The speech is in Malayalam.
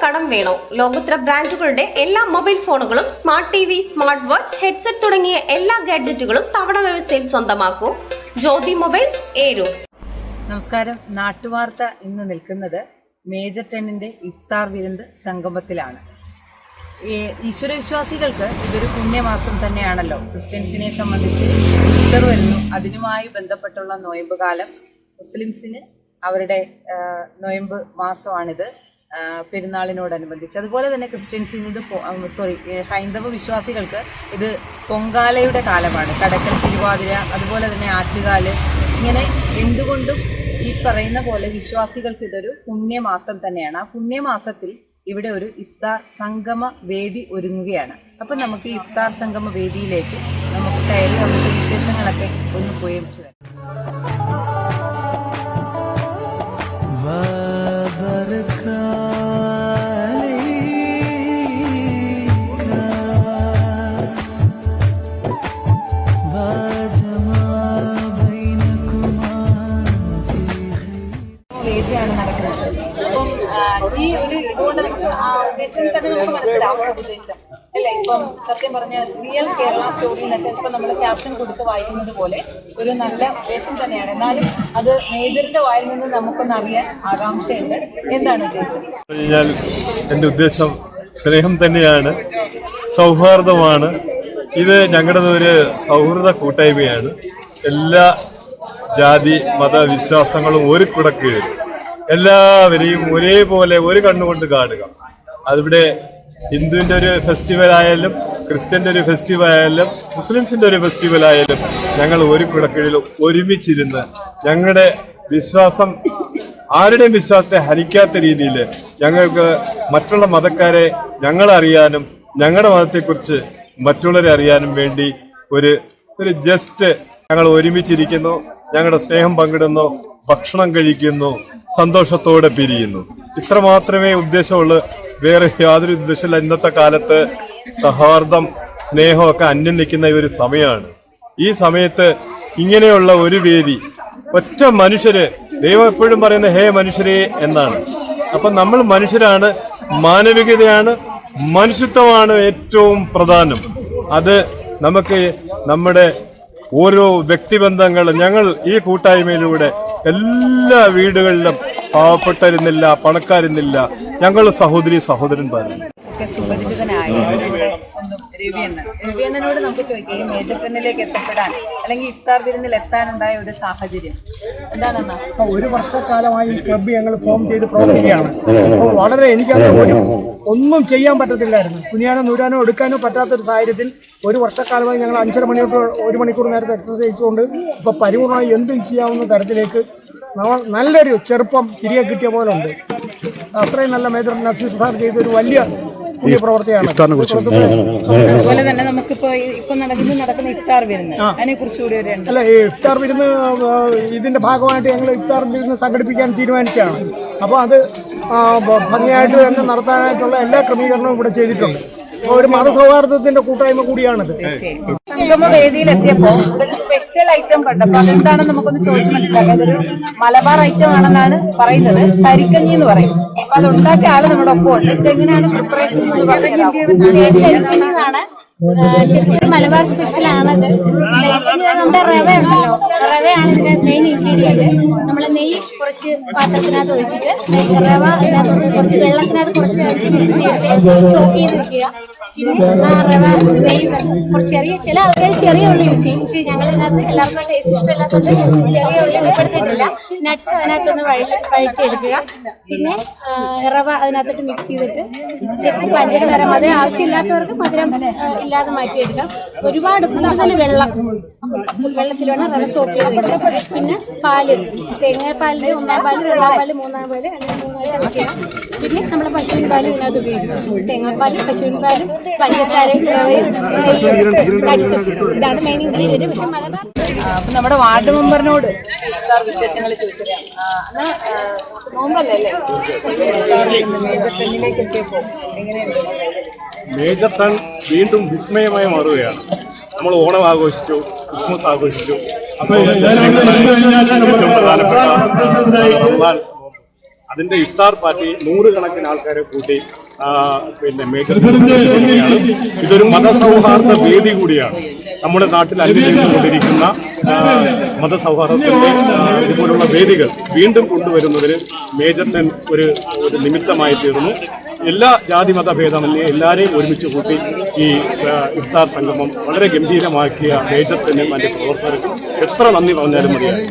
കടം വേണോ? ലോകോത്തര ബ്രാൻഡുകളുടെ എല്ലാ മൊബൈൽ ഫോണുകളും smart T V, smart watch, headset തുടങ്ങിയ എല്ലാ ഗാഡ്ജറ്റുകളും തവണ വ്യവസ്ഥയിൽ സ്വന്തമാക്കൂ. ജ്യോതി മൊബൈൽസ്, ഏരൂർ. നമസ്കാരം. നാട്ടുവാർത്ത ഇന്ന് നിൽക്കുന്നത് മേജർ 10ന്റെ ഇഫ്താർ വിരുന്ന് സംഗമത്തിലാണ്. ഈശ്വരവിശ്വാസികൾക്ക് ഇതൊരു പുണ്യമാസം തന്നെയാണല്ലോ. ക്രിസ്ത്യൻസിനെ സംബന്ധിച്ച് ഈസ്റ്റർ വരുന്നു, അതിനുമായി ബന്ധപ്പെട്ടുള്ള നോയമ്പ് കാലം. മുസ്ലിംസിന് അവരുടെ നോയമ്പ് മാസമാണിത്, പെരുന്നാളിനോടനുബന്ധിച്ച്. അതുപോലെ തന്നെ ക്രിസ്ത്യൻസിന് ഇത് ഹൈന്ദവ വിശ്വാസികൾക്ക് ഇത് പൊങ്കാലയുടെ കാലമാണ്. കടക്കൽ തിരുവാതിര, അതുപോലെ തന്നെ ആറ്റുകാല്, ഇങ്ങനെ എന്തുകൊണ്ടും ഈ പറയുന്ന പോലെ വിശ്വാസികൾക്ക് ഇതൊരു പുണ്യമാസം തന്നെയാണ്. ആ പുണ്യമാസത്തിൽ ഇവിടെ ഒരു ഇഫ്താർ സംഗമ വേദി ഒരുങ്ങുകയാണ്. അപ്പം നമുക്ക് ഈ ഇഫ്താർ സംഗമ വേദിയിലേക്ക് നമുക്ക് കയറി അവിടുത്തെ വിശേഷങ്ങളൊക്കെ ഒന്ന് പോയിച്ചു വരാം. വേദിയാണ് നടക്കുന്നത്. അപ്പം ഈ ഒരു ഇതുകൊണ്ട് ഉദ്ദേശം തന്നെ നമുക്ക് മനസ്സിലാവും ഉദ്ദേശം അല്ലേ. ഇപ്പം സത്യം പറഞ്ഞ റിയൽ കേരള സ്റ്റോറി എന്നൊക്കെ ഇപ്പം നമ്മൾ ക്യാപ്ഷൻ കൊടുത്ത് വായിക്കുന്നത് പോലെ ഒരു നല്ല ഉദ്ദേശം തന്നെയാണ്. എന്നാലും അത് മേജറിന്റെ വായിൽ നിന്ന് നമുക്കൊന്ന് അറിയാൻ ആകാംക്ഷയുണ്ട്. എന്താണ് ഉദ്ദേശം? എൻ്റെ ഉദ്ദേശം സ്നേഹം തന്നെയാണ്, സൗഹാർദ്ദമാണ്. ഇത് ഞങ്ങളുടെ ഒരു സൗഹൃദ കൂട്ടായ്മയാണ്. എല്ലാ ജാതി മത വിശ്വാസങ്ങളും ഒരു കുടക്കീഴിൽ എല്ലാവരെയും ഒരേപോലെ ഒരു കണ്ണുകൊണ്ട് കാണുക. അതിവിടെ ഹിന്ദുവിൻ്റെ ഒരു ഫെസ്റ്റിവൽ ആയാലും ക്രിസ്ത്യൻ്റെ ഒരു ഫെസ്റ്റിവൽ ആയാലും മുസ്ലിംസിൻ്റെ ഒരു ഫെസ്റ്റിവൽ ആയാലും ഞങ്ങൾ ഒരു കുടക്കീഴിൽ ഒരുമിച്ചിരുന്ന് ഞങ്ങളുടെ വിശ്വാസം ആരുടെയും വിശ്വാസത്തെ ഹനിക്കാത്ത രീതിയിൽ ഞങ്ങൾക്ക് മറ്റുള്ള മതക്കാരെ ഞങ്ങളറിയാനും ഞങ്ങളുടെ മതത്തെക്കുറിച്ച് മറ്റുള്ളവരെ അറിയാനും വേണ്ടി ഒരു ജസ്റ്റ് ഞങ്ങൾ ഒരുമിച്ചിരിക്കുന്നു, ഞങ്ങളുടെ സ്നേഹം പങ്കിടുന്നു, ഭക്ഷണം കഴിക്കുന്നു, സന്തോഷത്തോടെ പിരിയുന്നു. ഇത്ര മാത്രമേ ഉദ്ദേശമുള്ളൂ, വേറെ യാതൊരു ഉദ്ദേശമില്ല. ഇന്നത്തെ കാലത്ത് സൗഹാർദ്ദം സ്നേഹമൊക്കെ അന്യം നിൽക്കുന്ന ഒരു സമയമാണ്. ഈ സമയത്ത് ഇങ്ങനെയുള്ള ഒരു വേദി, ഒറ്റ മനുഷ്യര്, ദൈവം എപ്പോഴും പറയുന്ന ഹേ മനുഷ്യരെ എന്നാണ്. അപ്പം നമ്മൾ മനുഷ്യരാണ്, മാനവികതയാണ്, മനുഷ്യത്വമാണ് ഏറ്റവും പ്രധാനം. അത് നമുക്ക് നമ്മുടെ ഓരോ വ്യക്തിബന്ധങ്ങൾ ഞങ്ങൾ ഈ കൂട്ടായ്മയിലൂടെ എല്ലാ വീടുകളിലും പാവപ്പെട്ടവരുന്നില്ല, പണക്കാരുന്നില്ല, ഞങ്ങൾ സഹോദരി സഹോദരന്മാരാണ്. സുപരിചിതനായ സ്വന്തം രവിയണ്ണനോട് നമുക്ക് ചോദിക്കാം, മേജർ 10ലേക്ക് എത്തപ്പെടാൻ അല്ലെങ്കിൽ ഇഫ്താർ വിരുന്നിൽ എത്താനുണ്ടായ ഒരു സാഹചര്യം എന്താണെന്നാ? ഒരു വർഷക്കാലമായി ഈ ക്ലബ്ബ് ഞങ്ങൾ ഫോം ചെയ്ത് പ്രവർത്തിക്കുകയാണ്. അപ്പോൾ വളരെ എനിക്കത് ഒന്നും ചെയ്യാൻ പറ്റത്തില്ലായിരുന്നു. കുനിയാനോ നൂരാനോ എടുക്കാനോ പറ്റാത്തൊരു സാഹചര്യത്തിൽ ഒരു വർഷക്കാലമായി ഞങ്ങൾ 5.5 മണിക്കൂർ 1 മണിക്കൂർ നേരത്തെ എക്സസൈസ് കൊണ്ട് ഇപ്പോൾ പരിപൂർണമായി എന്തും ചെയ്യാവുന്ന തരത്തിലേക്ക് നല്ലൊരു ചെറുപ്പം തിരികെ കിട്ടിയ പോലെ ഉണ്ട്. അത്രയും നല്ല മേജർ നസീർ സാർ ചെയ്തൊരു വലിയ പ്രവർത്തിയാണ്. അതുപോലെ തന്നെ നമുക്കിപ്പോ ഇപ്പൊ നടക്കുന്ന ഇഫ്താർ വിരുന്ന്, അതിനെ കുറിച്ച് കൂടി അല്ല, ഈ ഇഫ്താർ വിരുന്ന് ഇതിന്റെ ഭാഗമായിട്ട് ഞങ്ങൾ ഇഫ്താർ വിരുന്ന് സംഘടിപ്പിക്കാൻ തീരുമാനിക്കുകയാണ്. അപ്പോൾ അത് ഭംഗിയായിട്ട് തന്നെ നടത്താനായിട്ടുള്ള എല്ലാ ക്രമീകരണവും ഇവിടെ ചെയ്തിട്ടുണ്ട്. ഒരു മതസൗഹാർദ്ദത്തിന്റെ കൂട്ടായ്മ കൂടിയാണിത്. സംഗമ വേദിയിലെത്തിയപ്പോ ഒരു സ്പെഷ്യൽ ഐറ്റം കണ്ടപ്പോ അതെന്താണെന്ന് നമുക്കൊന്ന് ചോദിച്ചു മനസ്സിലാക്കാം. അതൊരു മലബാർ ഐറ്റം ആണെന്നാണ് പറയുന്നത്. കരിക്കഞ്ഞി എന്ന് പറയും. അപ്പൊ അത് ഉണ്ടാക്കിയ ആള് നമ്മുടെ ഒപ്പം ഉണ്ട്. ഇതെങ്ങനെയാണ് പ്രിപ്പറേഷൻ എന്ന് പറഞ്ഞതാണ്. ശരിക്കും മലബാർ സ്പെഷ്യൽ ആണത്. നമ്മുടെ റവ ഉണ്ടല്ലോ, റവയാണ് ഇതിന്റെ മെയിൻ ഇൻഗ്രീഡിയന്റ്. നമ്മൾ നെയ്യ് കുറച്ച് പാത്രത്തിനകത്ത് ഒഴിച്ചിട്ട് റവ ഇതിനകത്ത് കുറച്ച് വെള്ളത്തിനകത്ത് കുറച്ച് 5 മിനിറ്റ് നേരത്തെ സോക്ക് ചെയ്ത് വെക്കുക. പിന്നെ ആ റവ നെയ്യ് കുറച്ച് ചില ആൾക്കാർ ചെറിയ ഉള്ളി യൂസ് ചെയ്യും. പക്ഷേ ഞങ്ങൾ ഇതിനകത്ത് എല്ലാവർക്കും ടേസ്റ്റ് ഇഷ്ടമില്ലാത്തതുകൊണ്ട് ചെറിയ ഉള്ളി ഉൾപ്പെടുത്തിയിട്ടില്ല. നട്ട്സ് അതിനകത്തൊന്ന് വഴറ്റിയെടുക്കുക. പിന്നെ റവ അതിനകത്തോട്ട് മിക്സ് ചെയ്തിട്ട് ശരിക്കും പഞ്ചസാര മധുരം ആവശ്യമില്ലാത്തവർക്ക് മധുരം ഇല്ലാതെ മാറ്റിയെടുക്കാം. ഒരുപാട് കൂടുതൽ വെള്ളത്തിൽ വേണം റവ സോക്ക് ചെയ്ത് വെക്കുക. പിന്നെ പാല്, തേങ്ങാപ്പാലിൻ്റെ 1-ാം പാല്, 2-ാം പാല്, 3-ാം പാല്, അങ്ങനെ 3 പാല് വെക്കുക. പിന്നെ നമ്മൾ പശുവിൻ പാലും ഇതിനകത്ത് ഉപയോഗിക്കും. തേങ്ങാപ്പാലും പശുവിൻ പാലും പഞ്ചസാരയും റവയും നട്ട്സും, ഇതാണ് മെയിൻ ഇൻഗ്രീഡിയന്റ്. പക്ഷെ മലബാർ അപ്പൊ നമ്മുടെ വാർഡ് മെമ്പറിനോട് വിശേഷങ്ങൾ ചോദിക്കാം. നോമ്പല്ലേ മേജർ 10ലേക്ക് എത്തിയപ്പോ എങ്ങനെയാണ്? മേജർ 10 വീണ്ടും വിസ്മയമായി മാറുകയാണ്. നമ്മൾ ഓണം ആഘോഷിച്ചു, ക്രിസ്മസ് ആഘോഷിച്ചു. അപ്പോൾ അതിന്റെ ഇഫ്താർ പാർട്ടി 100 കണക്കിന് ആൾക്കാരെ കൂട്ടി പിന്നെ മേജർ ടെൻ ഇതൊരു മതസൗഹാർദ്ദ വേദി കൂടിയാണ്. നമ്മുടെ നാട്ടിൽ അന്വേഷിച്ചുകൊണ്ടിരിക്കുന്ന മതസൗഹാർദ്ദത്തിന്റെ ഇതുപോലുള്ള വേദികൾ വീണ്ടും കൊണ്ടുവരുന്നതിന് മേജർ ടെൻ ഒരു നിമിത്തമായി തീർന്നു. എല്ലാ ജാതി മതഭേദമന്യേ എല്ലാവരെയും ഒരുമിച്ച് കൂട്ടി ഈ ഇഫ്താർ സംഗമം വളരെ ഗംഭീരമാക്കിയ മേജർ ടെന്നും അതിന്റെ പ്രവർത്തകർക്കും എത്ര നന്ദി പറഞ്ഞാലും മതിയായി.